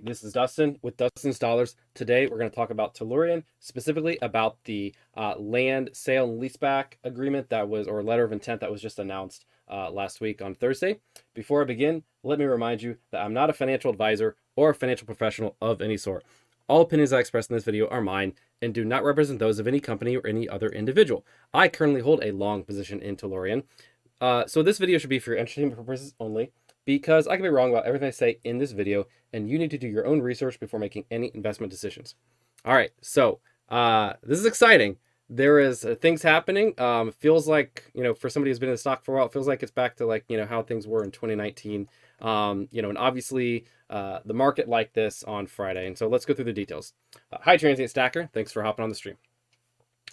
This is Dustin with Dustin's Dollars. Today we're going to talk about Tellurian, specifically about the land sale and leaseback agreement that was, or letter of intent that was just announced last week on Thursday. Before I begin, let me remind you that I'm not a financial advisor or a financial professional of any sort. All opinions I express in this video are mine and do not represent those of any company or any other individual. I currently hold a long position in Tellurian. So this video should be for your entertainment purposes only, because I can be wrong about everything I say in this video, and you need to do your own research before making any investment decisions. All right, so this is exciting. There is things happening. Feels like, for somebody who's been in the stock for a while, it feels like it's back to how things were in 2019. And obviously the market liked this on Friday. And so let's go through the details. Hi, Transient Stacker. Thanks for hopping on the stream.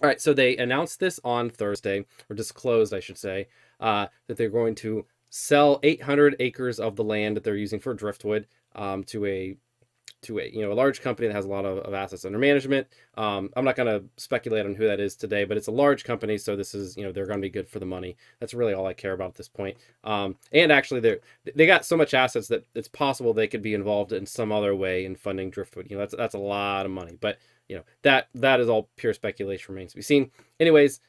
All right, so they announced this on Thursday, or disclosed, I should say, that they're going to sell 800 acres of the land that they're using for driftwood to a large company that has a lot of assets under management. I'm not going to speculate on who that is today, but it's a large company, so this is, they're going to be good for the money. That's really all I care about at this point. And actually, they got so much assets that it's possible they could be involved in some other way in funding driftwood. That's a lot of money, but that is all pure speculation, remains to be seen. Anyways,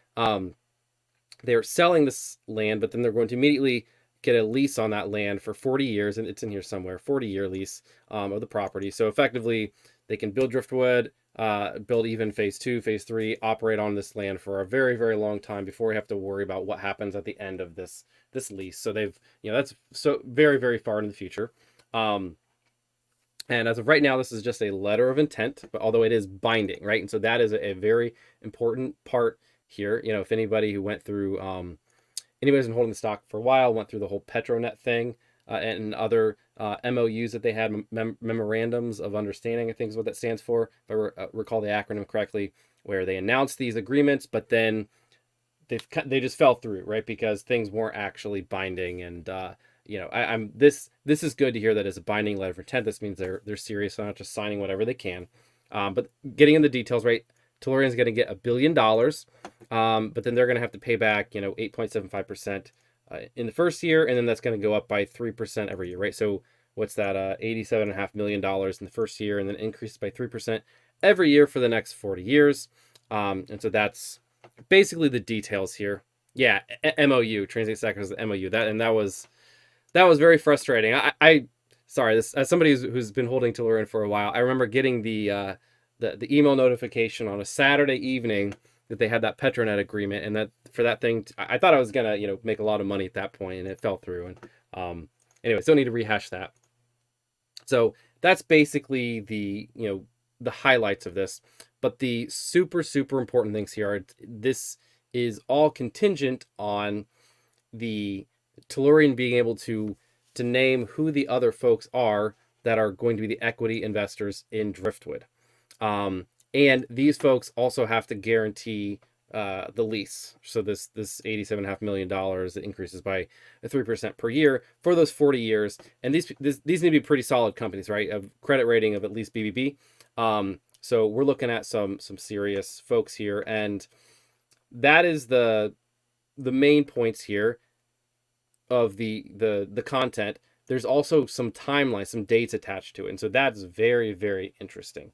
they're selling this land, but then they're going to immediately get a lease on that land for 40 years, and it's in here somewhere, 40-year lease of the property. So effectively, they can build driftwood, build even phase 2, phase 3, operate on this land for a very, very long time before we have to worry about what happens at the end of this lease. So they've, that's so very, very far in the future. And as of right now, this is just a letter of intent, but although it is binding, right? And so that is a very important part here. If anybody who went through, anybody's been holding the stock for a while, went through the whole Petronet thing and other MOUs that they had, memorandums of understanding, I think is what that stands for, if I recall the acronym correctly, where they announced these agreements, but then they just fell through, right? Because things weren't actually binding. And this is good to hear that as a binding letter of intent. This means they're serious, so not just signing whatever they can. But getting in the details, right? Tellurian's going to get $1 billion, but then they're going to have to pay back, 8.75% in the first year, and then that's going to go up by 3% every year, right? So what's that? $87.5 million in the first year, and then increases by 3% every year for the next 40 years. And so that's basically the details here. Yeah, MOU, Transient Stacker is the MOU. That was very frustrating. I sorry, this as somebody who's been holding Tellurian for a while, I remember getting the email notification on a Saturday evening that they had that Petronet agreement, and that for that thing, I thought I was gonna make a lot of money at that point, and it fell through. And anyway, don't need to rehash that. So that's basically the highlights of this. But the super important things here are this is all contingent on the Tellurian being able to name who the other folks are that are going to be the equity investors in driftwood. And these folks also have to guarantee the lease. So this $87.5 million that increases by 3% per year for those 40 years. And these need to be pretty solid companies, right? A credit rating of at least BBB. So we're looking at some serious folks here, and that is the main points here of the content. There's also some timeline, some dates attached to it. And so that's very, very interesting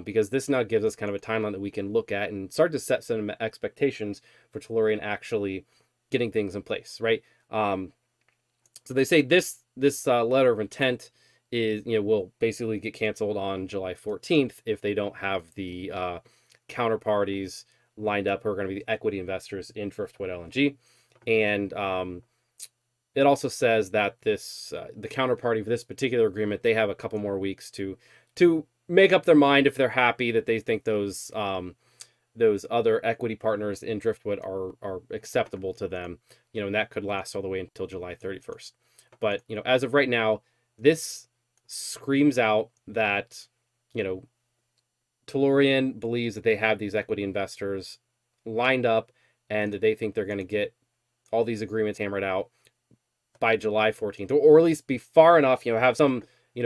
because this now gives us kind of a timeline that we can look at and start to set some expectations for Tellurian actually getting things in place, right? So they say this letter of intent is, will basically get canceled on July 14th if they don't have the counterparties lined up who are going to be the equity investors in Driftwood LNG. And it also says that this the counterparty for this particular agreement, they have a couple more weeks to make up their mind if they're happy that they think those other equity partners in Driftwood are acceptable to them, and that could last all the way until July 31st. But as of right now, this screams out that Tellurian believes that they have these equity investors lined up and that they think they're going to get all these agreements hammered out by July 14th, or at least be far enough, have some,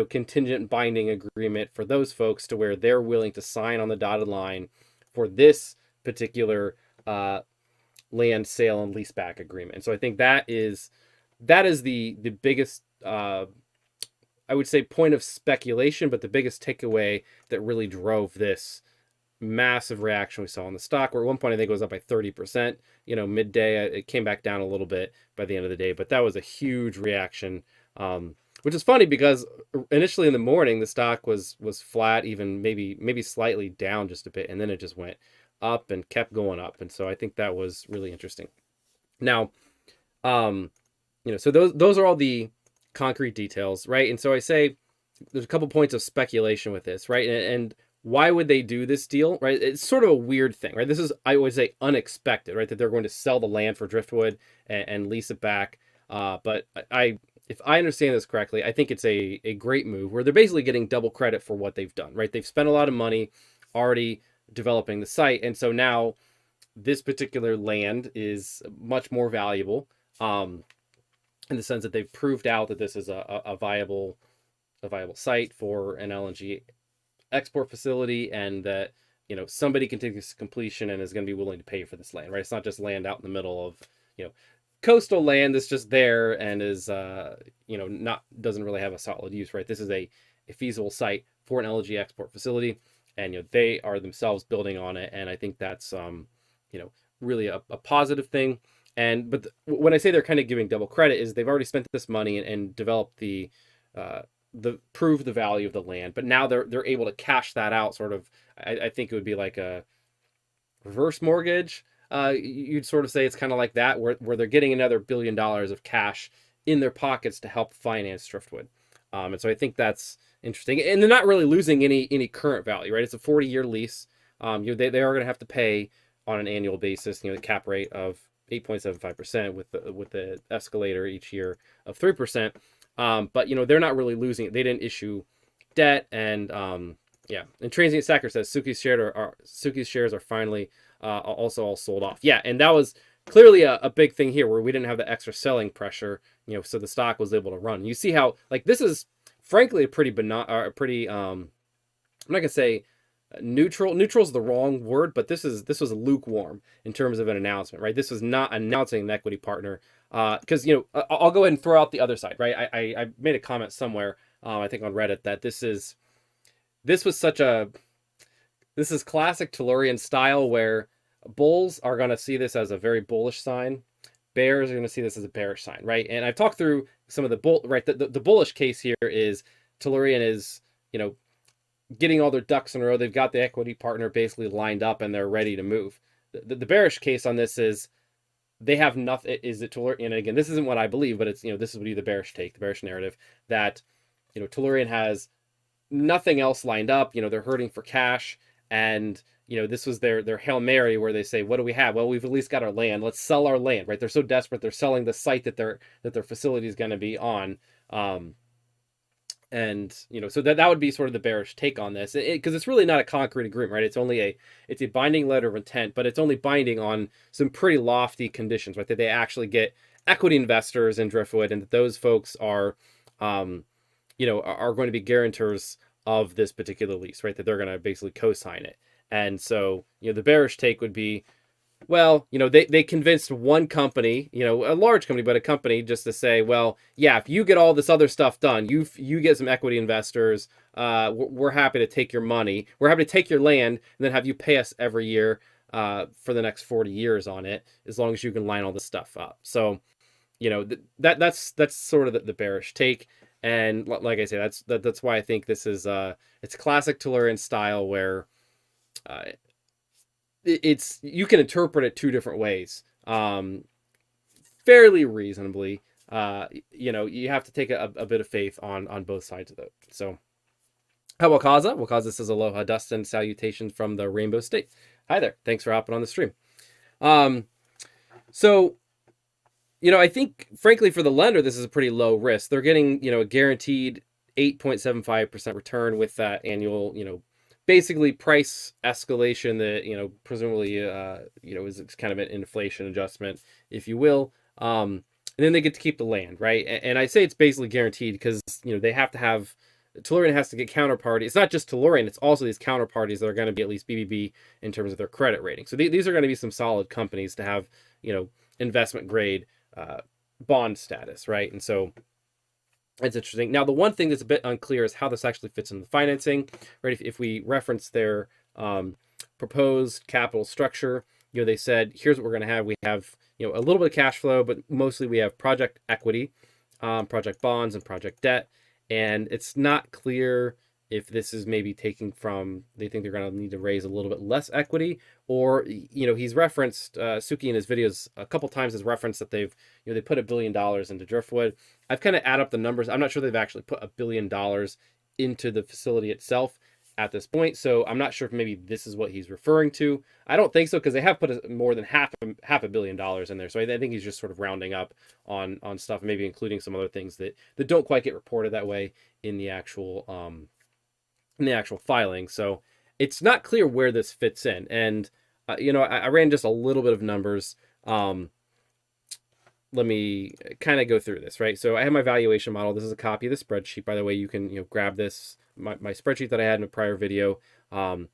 contingent binding agreement for those folks to where they're willing to sign on the dotted line for this particular land sale and leaseback agreement. And so I think that is the biggest, I I would say, point of speculation, but the biggest takeaway that really drove this massive reaction we saw in the stock, where at one point I think it was up by 30%. Midday it came back down a little bit by the end of the day, but that was a huge reaction. Which is funny because initially in the morning the stock was flat, even maybe slightly down just a bit, and then it just went up and kept going up, and so I think that was really interesting. Now, so those are all the concrete details, right? And so I say there's a couple points of speculation with this, right? And why would they do this deal, right? It's sort of a weird thing, right? This is, I would say, unexpected, right? That they're going to sell the land for driftwood and lease it back. But if I understand this correctly, I think it's a great move where they're basically getting double credit for what they've done, right? They've spent a lot of money already developing the site, and so now this particular land is much more valuable, in the sense that they've proved out that this is a viable site for an LNG export facility, and that somebody can take this to completion and is going to be willing to pay for this land, right? It's not just land out in the middle of coastal land that's just there and is not doesn't really have a solid use, right? This is a feasible site for an LNG export facility, and they are themselves building on it, and I think that's really a positive thing. But when I say they're kind of giving double credit, is they've already spent this money and developed the prove the value of the land, but now they're able to cash that out. Sort of, I think it would be like a reverse mortgage. You'd sort of say it's kind of like that, where they're getting another $1 billion of cash in their pockets to help finance Driftwood. And so I think that's interesting, and they're not really losing any current value, right? It's a 40-year lease. They are going to have to pay on an annual basis, the cap rate of 8.75% with the escalator each year of 3%. But they're not really losing it. They didn't issue debt, and And Transient Stacker says Suki's shares are finally also all sold off. Yeah, and that was clearly a big thing here, where we didn't have the extra selling pressure, so the stock was able to run. You see how, like, this is frankly a pretty I'm not gonna say neutral. Neutral is the wrong word, but this was lukewarm in terms of an announcement, right? This was not announcing an equity partner, because I'll go ahead and throw out the other side, right? I made a comment somewhere, I think on Reddit, that this is classic Tellurian style, where bulls are going to see this as a very bullish sign, bears are going to see this as a bearish sign, right? And I've talked through some of the bullish case here is Tellurian is getting all their ducks in a row. They've got the equity partner basically lined up and they're ready to move. The bearish case on this is they have nothing. Is it Tellurian? And again, this isn't what I believe, but it's this would be the bearish take, the bearish narrative, that Tellurian has nothing else lined up. They're hurting for cash, and this was their Hail Mary, where they say, what do we have? Well, we've at least got our land. Let's sell our land, right? They're so desperate, they're selling the site that their facility is going to be on. So that would be sort of the bearish take on this, because it's really not a concrete agreement, right? It's a binding letter of intent, but it's only binding on some pretty lofty conditions, right? That they actually get equity investors in Driftwood, and that those folks are going to be guarantors of this particular lease, right? That they're going to basically co-sign it. And so, the bearish take would be, well, they convinced one company, a large company, but a company, just to say, well, yeah, if you get all this other stuff done, you get some equity investors, we're happy to take your money. We're happy to take your land and then have you pay us every year for the next 40 years on it, as long as you can line all this stuff up. So, that's sort of the bearish take. And like I say, that's why I think this is it's classic Tellurian style, where you can interpret it two different ways, fairly reasonably. You have to take a bit of faith on both sides of it. So, how about Wakaza? Wakaza says, aloha, Dustin, salutations from the Rainbow State. Hi there, thanks for hopping on the stream. So, I think, frankly, for the lender, this is a pretty low risk. They're getting, a guaranteed 8.75% return with that annual, basically price escalation that, presumably, is kind of an inflation adjustment, if you will. And then they get to keep the land, right? And I say it's basically guaranteed because, they have to have, Tellurian has to get counterparty. It's not just Tellurian, it's also these counterparties that are going to be at least BBB in terms of their credit rating. So these are going to be some solid companies to have, investment grade bond status, right? And so It's interesting. Now, the one thing that's a bit unclear is how this actually fits into the financing, right? If we reference their proposed capital structure, they said, here's what we're going to have. We have, a little bit of cash flow, but mostly we have project equity, project bonds, and project debt. And it's not clear if this is maybe taking from, they think they're going to need to raise a little bit less equity, or, he's referenced, Suki in his videos a couple times has referenced that they put $1 billion into Driftwood. I've kind of add up the numbers. I'm not sure they've actually put $1 billion into the facility itself at this point. So I'm not sure if maybe this is what he's referring to. I don't think so, because they have put more than half $500 million in there. So I think he's just sort of rounding up on stuff, maybe including some other things that don't quite get reported that way in the actual filing. So it's not clear where this fits in. And I ran just a little bit of numbers. Let me kind of go through this, right? So I have my valuation model. This is a copy of the spreadsheet. By the way, you can grab this, my spreadsheet that I had in a prior video, and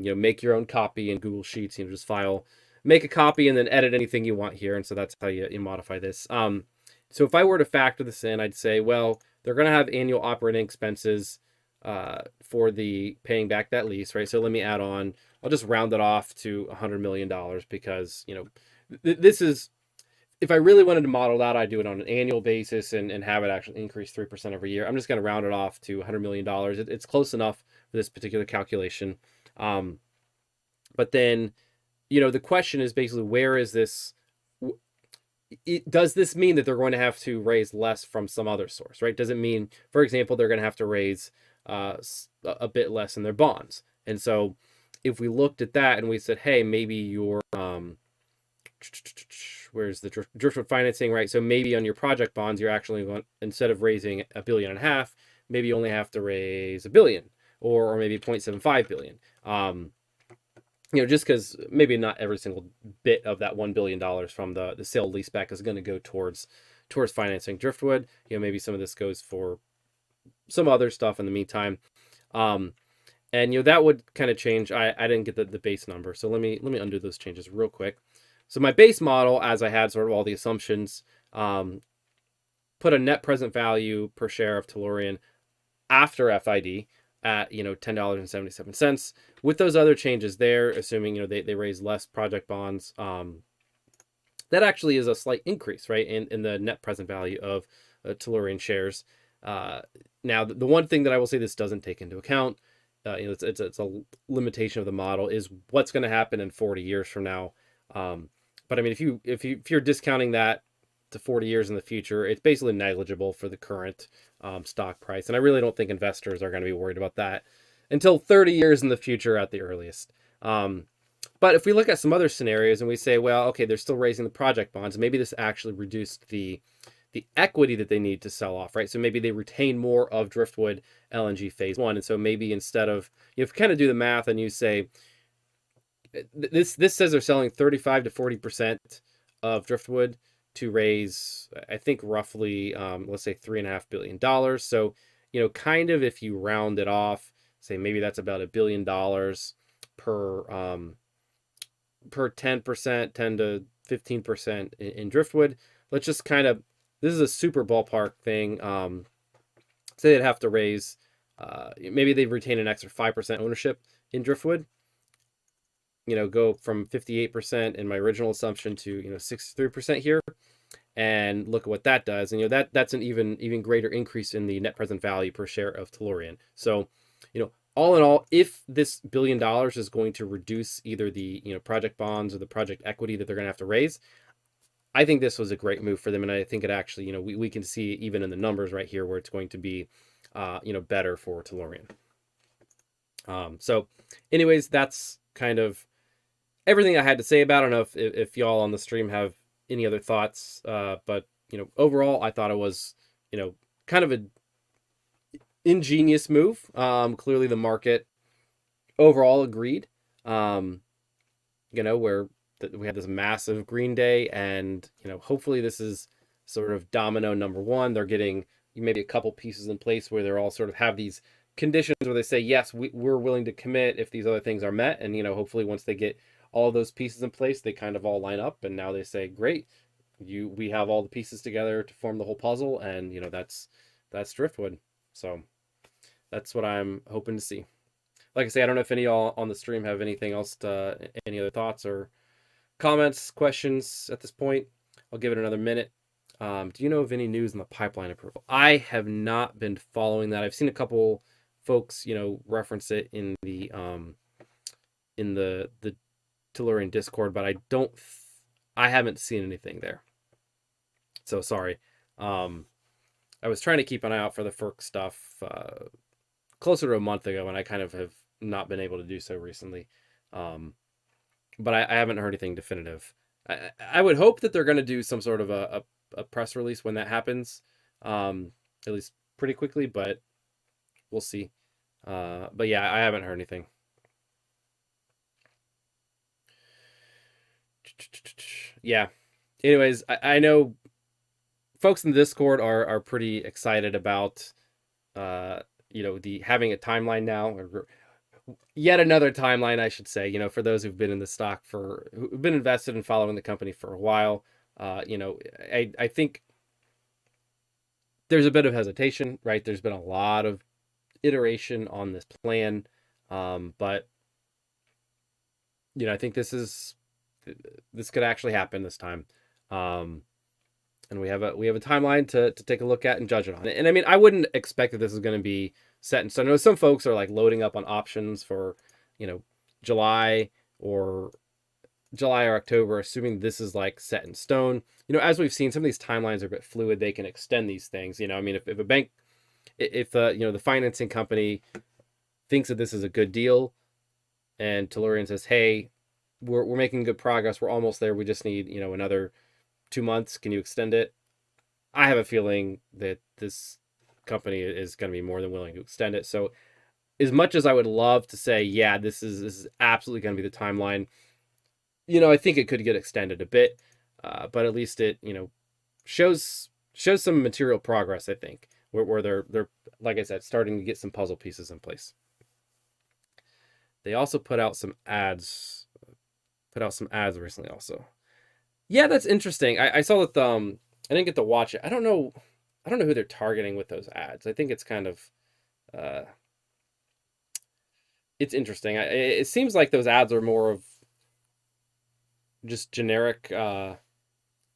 make your own copy in Google Sheets. Just file, make a copy, and then edit anything you want here. And so that's how you modify this. So if I were to factor this in, I'd say, well, they're going to have annual operating expenses for the paying back that lease, right? So let me add on. I'll just round it off to $100 million because this is. If I really wanted to model that, I'd do it on an annual basis and have it actually increase 3% every year. I'm just going to round it off to $100 million. It's close enough for this particular calculation. But then, the question is basically, where is this? Does this mean that they're going to have to raise less from some other source, right? Does it mean, for example, they're going to have to raise a bit less in their bonds? And so if we looked at that and we said, hey, maybe your where's the driftwood financing, right? So maybe on your project bonds, you're actually going, instead of raising $1.5 billion, maybe you only have to raise $1 billion or maybe 0.75 billion. Just because maybe not every single bit of that $1 billion from the sale leaseback is going to go towards financing Driftwood. Maybe some of this goes for some other stuff in the meantime. And that would kind of change. I didn't get the base number, so let me undo those changes real quick. So my base model, as I had sort of all the assumptions, put a net present value per share of Tellurian after FID at $10.77. With those other changes there, assuming they raise less project bonds, that actually is a slight increase, right, in the net present value of Tellurian shares. Now, the one thing that I will say this doesn't take into account, it's a limitation of the model, is what's going to happen in 40 years from now. But I mean, if you're discounting that to 40 years in the future, it's basically negligible for the current stock price. And I really don't think investors are going to be worried about that until 30 years in the future at the earliest. But if we look at some other scenarios and we say, well, okay, they're still raising the project bonds, maybe this actually reduced the equity that they need to sell off, right? So maybe they retain more of Driftwood LNG phase 1. And so maybe instead of, if you kind of do the math and you say, this says they're selling 35 to 40% of Driftwood to raise, I think, roughly, let's say $3.5 billion. So, kind of if you round it off, say maybe that's about $1 billion per 10%, 10 to 15% in Driftwood. Let's just kind of, this is a super ballpark thing. Say they'd have to raise, maybe they retain an extra 5% ownership in Driftwood. Go from 58% in my original assumption to 63% here, and look at what that does. And that's an even greater increase in the net present value per share of Tellurian. So, all in all, if this $1 billion is going to reduce either the project bonds or the project equity that they're going to have to raise, I think this was a great move for them, and I think it actually we can see even in the numbers right here where it's going to be better for Tellurian. So, anyways, that's kind of everything I had to say about it. I don't know if y'all on the stream have any other thoughts, but overall, I thought it was kind of an ingenious move. Clearly, the market overall agreed. Where we had this massive green day, and hopefully this is sort of domino number one. They're getting maybe a couple pieces in place where they're all sort of have these conditions where they say, yes, we're willing to commit if these other things are met, and hopefully once they get all those pieces in place, they kind of all line up, and now they say, great, we have all the pieces together to form the whole puzzle, and that's that's driftwood. So that's what I'm hoping to see. Like I say, I don't know if any of y'all on the stream have anything else to any other thoughts or comments, questions at this point. I'll give it another minute. Do you know of any news on the pipeline approval? I have not been following that. I've seen a couple folks, reference it in the Tellurian Discord, but I haven't seen anything there. So sorry. I was trying to keep an eye out for the FERC stuff closer to a month ago, and I kind of have not been able to do so recently. But I haven't heard anything definitive. I would hope that they're going to do some sort of a press release when that happens, at least pretty quickly, but we'll see. But yeah, I haven't heard anything. Yeah. Anyways, I know folks in the Discord are pretty excited about the having a timeline now, or yet another timeline, I should say. For those who've been in the stock who've been invested in following the company for a while, I think there's a bit of hesitation, right? There's been a lot of iteration on this plan, but I think this could actually happen this time. And we have a timeline to take a look at and judge it on. And I mean, I wouldn't expect that this is going to be set in stone. I know some folks are like loading up on options for, July or October, assuming this is like set in stone. As we've seen, some of these timelines are a bit fluid. They can extend these things. I mean, if a bank, if the financing company thinks that this is a good deal, and Tellurian says, "Hey, we're making good progress. We're almost there. We just need another 2 months. Can you extend it?" I have a feeling that this company is going to be more than willing to extend it. So as much as I would love to say, yeah, this is absolutely going to be the timeline, I think it could get extended a bit, but at least it, shows some material progress, I think, where they're, like I said, starting to get some puzzle pieces in place. They also put out some ads recently also. Yeah, that's interesting. I saw that I didn't get to watch it. I don't know who they're targeting with those ads. I think it's kind of it's interesting. It seems like those ads are more of just generic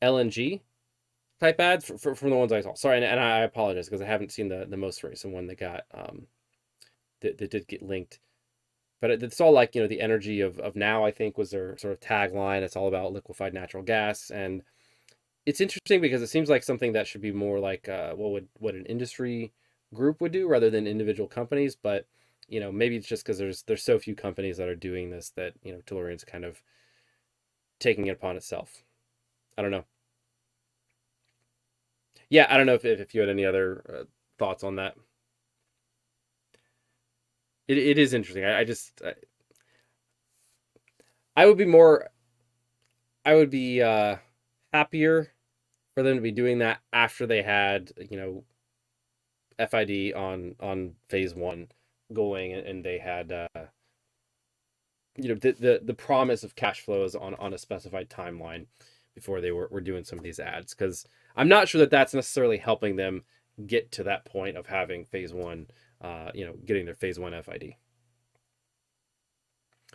LNG type ads from the ones I saw. Sorry, and I apologize because I haven't seen the most recent one that got that did get linked. But it's all like, the energy of now, I think, was their sort of tagline. It's all about liquefied natural gas. And it's interesting because it seems like something that should be more like what an industry group would do rather than individual companies. But, maybe it's just because there's so few companies that are doing this that, Tellurian's kind of taking it upon itself. I don't know. Yeah, I don't know if you had any other thoughts on that. It is interesting. I would be more. I would be happier for them to be doing that after they had FID on phase one going, and they had the promise of cash flows on a specified timeline before they were doing some of these ads, because I'm not sure that that's necessarily helping them get to that point of having phase one, getting their phase one FID.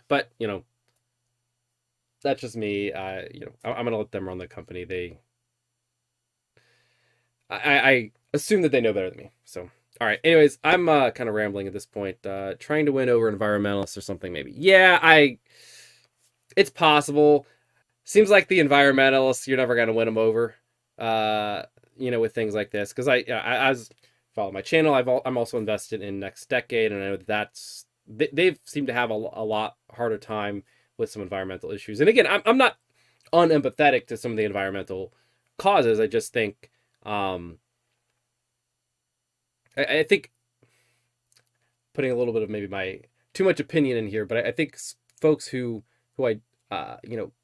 But that's just me. I'm gonna let them run the company. I assume that they know better than me. So all right. Anyways, I'm kind of rambling at this point. Trying to win over environmentalists or something, maybe. Yeah, it's possible. Seems like the environmentalists, you're never gonna win them over. With things like this, because as follow my channel, I'm also invested in Next Decade, and I know they've seemed to have a lot harder time with some environmental issues. And again, I'm not unempathetic to some of the environmental causes. I just think I think putting a little bit of maybe my too much opinion in here, but I think folks who I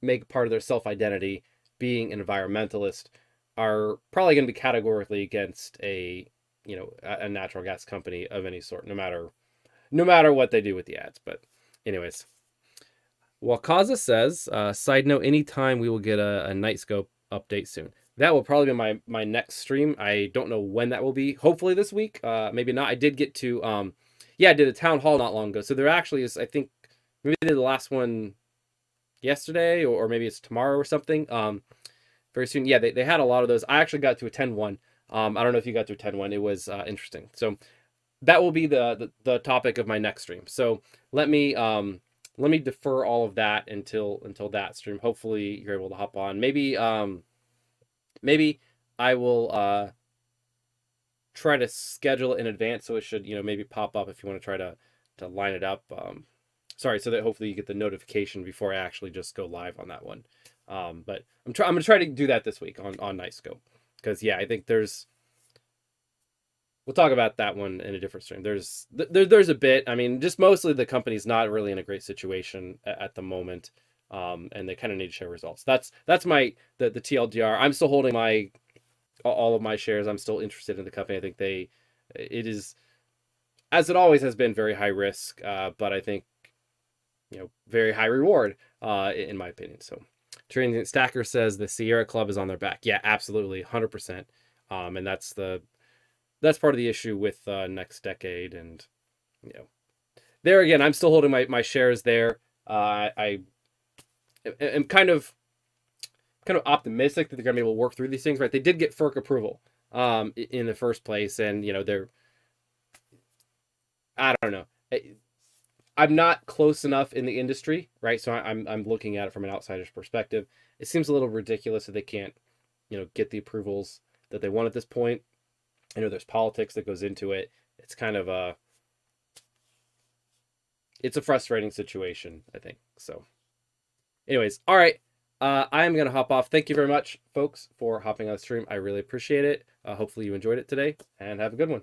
make part of their self identity being an environmentalist are probably going to be categorically against a natural gas company of any sort, no matter what they do with the ads. But anyways, Wakaza says, side note, anytime we will get a night scope update soon. That will probably be my next stream. I don't know when that will be. Hopefully this week. Maybe not. I did get to yeah, I did a town hall not long ago. So there actually is, I think maybe they did the last one yesterday, or maybe it's tomorrow or something. Very soon. Yeah, they had a lot of those. I actually got to attend one. I don't know if you got to attend one. It was interesting. So that will be the topic of my next stream. So let me defer all of that until that stream. Hopefully you're able to hop on. Maybe I will try to schedule it in advance, so it should, maybe pop up if you want to try to line it up. Sorry, so that hopefully you get the notification before I actually just go live on that one. But I'm gonna try to do that this week on Nightscope, because yeah, I think we'll talk about that one in a different stream. There's a bit. I mean, just mostly the company's not really in a great situation at the moment, and they kind of need to share results. That's the TLDR. I'm still holding all of my shares. I'm still interested in the company. I think it is, as it always has been, very high risk, but I think very high reward, in my opinion. So, Training Stacker says the Sierra Club is on their back. Yeah, absolutely, 100%. And that's part of the issue with next decade. And there again, I'm still holding my shares there. I am kind of optimistic that they're going to be able to work through these things. Right? They did get FERC approval in the first place, and I don't know. I'm not close enough in the industry, right? So I'm looking at it from an outsider's perspective. It seems a little ridiculous that they can't, get the approvals that they want at this point. I know there's politics that goes into it. It's kind of it's a frustrating situation, I think. So, anyways, all right. I am going to hop off. Thank you very much, folks, for hopping on the stream. I really appreciate it. Hopefully you enjoyed it today, and have a good one.